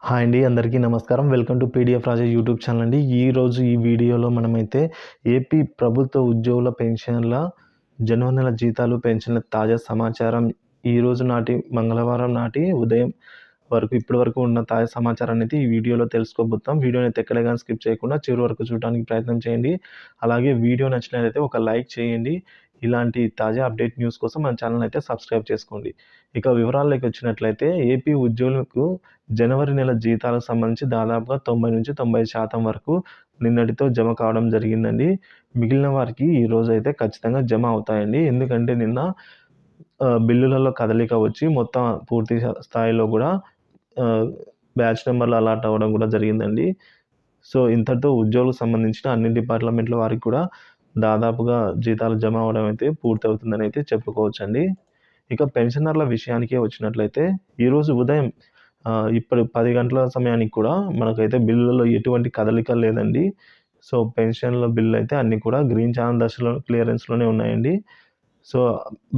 Hi అండి, అందరికీ నమస్కారం. Welcome to PDF Raja YouTube channel అండి. ఈరోజు ఈ వీడియోలో మనమైతే ఏపీ ప్రభుత్వ ఉద్యోగుల పెన్షన్ల జనవరి నెల జీతాలు, పెన్షన్ల తాజా సమాచారం ఈరోజు నాటి మంగళవారం నాటి ఉదయం వరకు ఇప్పటి వరకు ఉన్న తాజా సమాచారాన్ని అయితే ఈ వీడియోలో తెలుసుకోబోతాం. వీడియోని అయితే ఎక్కడ కానీ స్కిప్ చేయకుండా చివరి వరకు చూడడానికి ప్రయత్నం చేయండి. అలాగే వీడియో నచ్చినట్లయితే ఒక లైక్ చేయండి. ఇలాంటి తాజా అప్డేట్ న్యూస్ కోసం మన ఛానల్ అయితే సబ్స్క్రైబ్ చేసుకోండి. ఇక వివరాల్లోకి వచ్చినట్లయితే ఏపీ ఉద్యోగులకు జనవరి నెల జీతాలకు సంబంధించి దాదాపుగా 90% వరకు నిన్నటితో జమ కావడం జరిగిందండి. మిగిలిన వారికి ఈరోజు అయితే ఖచ్చితంగా జమ అవుతాయండి. ఎందుకంటే నిన్న బిల్లులలో కదలిక వచ్చి మొత్తం పూర్తి స్థాయిలో కూడా బ్యాచ్ నెంబర్లు అలాట్ అవ్వడం కూడా జరిగిందండి. సో ఇంతటితో ఉద్యోగులకు సంబంధించిన అన్ని డిపార్ట్మెంట్ల వారికి కూడా దాదాపుగా జీతాలు జమ అవ్వడం అయితే పూర్తవుతుందని అయితే చెప్పుకోవచ్చండి. ఇక పెన్షనర్ల విషయానికే వచ్చినట్లయితే ఈరోజు ఉదయం ఇప్పుడు 10 గంటల సమయానికి కూడా మనకైతే బిల్లులలో ఎటువంటి కదలిక లేదండి. సో పెన్షన్ల బిల్లు అయితే అన్నీ కూడా గ్రీన్ ఛానల్ దశలో క్లియరెన్స్లోనే ఉన్నాయండి. సో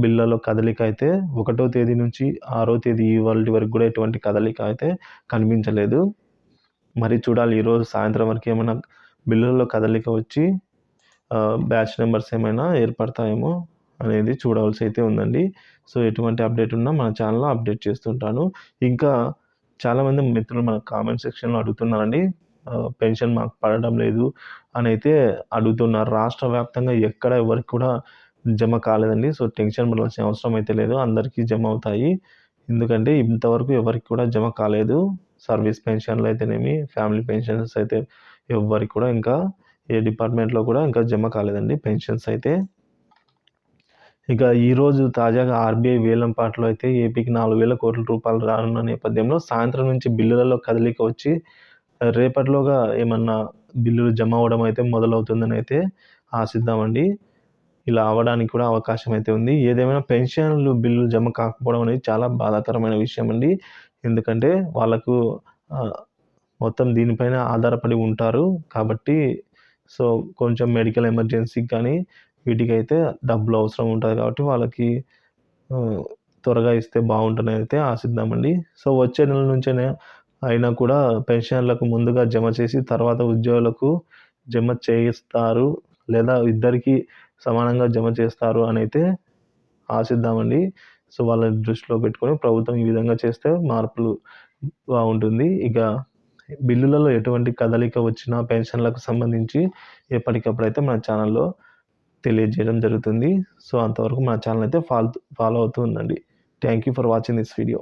బిల్లులలో కదలిక అయితే 1వ తేదీ నుంచి 6వ తేదీ ఇవాల్టి వరకు కూడా ఎటువంటి కదలిక అయితే కనిపించలేదు. మరి చూడాలి ఈరోజు సాయంత్రం వరకు ఏమైనా బిల్లులలో కదలిక వచ్చి బ్యాచ్ నెంబర్స్ ఏమైనా ఏర్పడతాయేమో అనేది చూడవలసి అయితే ఉందండి. సో ఎటువంటి అప్డేట్ ఉన్నా మన ఛానల్లో అప్డేట్ చేస్తుంటాను. ఇంకా చాలామంది మిత్రులు మన కామెంట్ సెక్షన్లో అడుగుతున్నారండి, పెన్షన్ మాకు పడడం లేదు అని అయితే అడుగుతున్నారు. రాష్ట్ర వ్యాప్తంగా ఎక్కడ ఎవరికి కూడా జమ కాలేదండి. సో టెన్షన్ పడాల్సిన అవసరం అయితే లేదు, అందరికీ జమ అవుతాయి. ఎందుకంటే ఇంతవరకు ఎవరికి కూడా జమ కాలేదు. సర్వీస్ పెన్షన్లు అయితేనేమి, ఫ్యామిలీ పెన్షన్స్ అయితే ఎవరికి కూడా ఇంకా ఏ డిపార్ట్మెంట్లో కూడా ఇంకా జమ కాలేదండి పెన్షన్స్ అయితే. ఇక ఈరోజు తాజాగా ఆర్బీఐ వేలంపాట్లో అయితే ఏపీకి 4,000 కోట్ల రూపాయలు రానున్న నేపథ్యంలో సాయంత్రం నుంచి బిల్లులలో కదలిక వచ్చి రేపటిలోగా ఏమన్నా బిల్లులు జమ అవ్వడం అయితే మొదలవుతుందని అయితే ఆశిద్దామండి. ఇలా అవ్వడానికి కూడా అవకాశం అయితే ఉంది. ఏదేమైనా పెన్షన్లు బిల్లులు జమ కాకపోవడం అనేది చాలా బాధాకరమైన విషయం అండి. ఎందుకంటే వాళ్ళకు మొత్తం దీనిపైన ఆధారపడి ఉంటారు కాబట్టి. సో కొంచెం మెడికల్ ఎమర్జెన్సీకి కానీ వీటికైతే డబ్బులు అవసరం ఉంటుంది కాబట్టి వాళ్ళకి త్వరగా ఇస్తే బాగుంటుందని అయితే ఆశిద్దామండి. సో వచ్చే నెల నుంచే అయినా కూడా పెన్షన్లకు ముందుగా జమ చేసి తర్వాత ఉద్యోగులకు జమ చేయిస్తారు, లేదా ఇద్దరికి సమానంగా జమ చేస్తారు అని అయితే ఆశిద్దామండి. సో వాళ్ళని దృష్టిలో పెట్టుకొని ప్రభుత్వం ఈ విధంగా చేస్తే మార్పులు బాగుంటుంది. ఇక బిల్లులలో ఎటువంటి కదలిక వచ్చినా పెన్షన్లకు సంబంధించి ఎప్పటికప్పుడైతే మన ఛానల్లో తెలియజేయడం జరుగుతుంది. సో అంతవరకు మన ఛానల్ అయితే ఫాలో అవుతూ ఉండండి. Thank you for watching this video.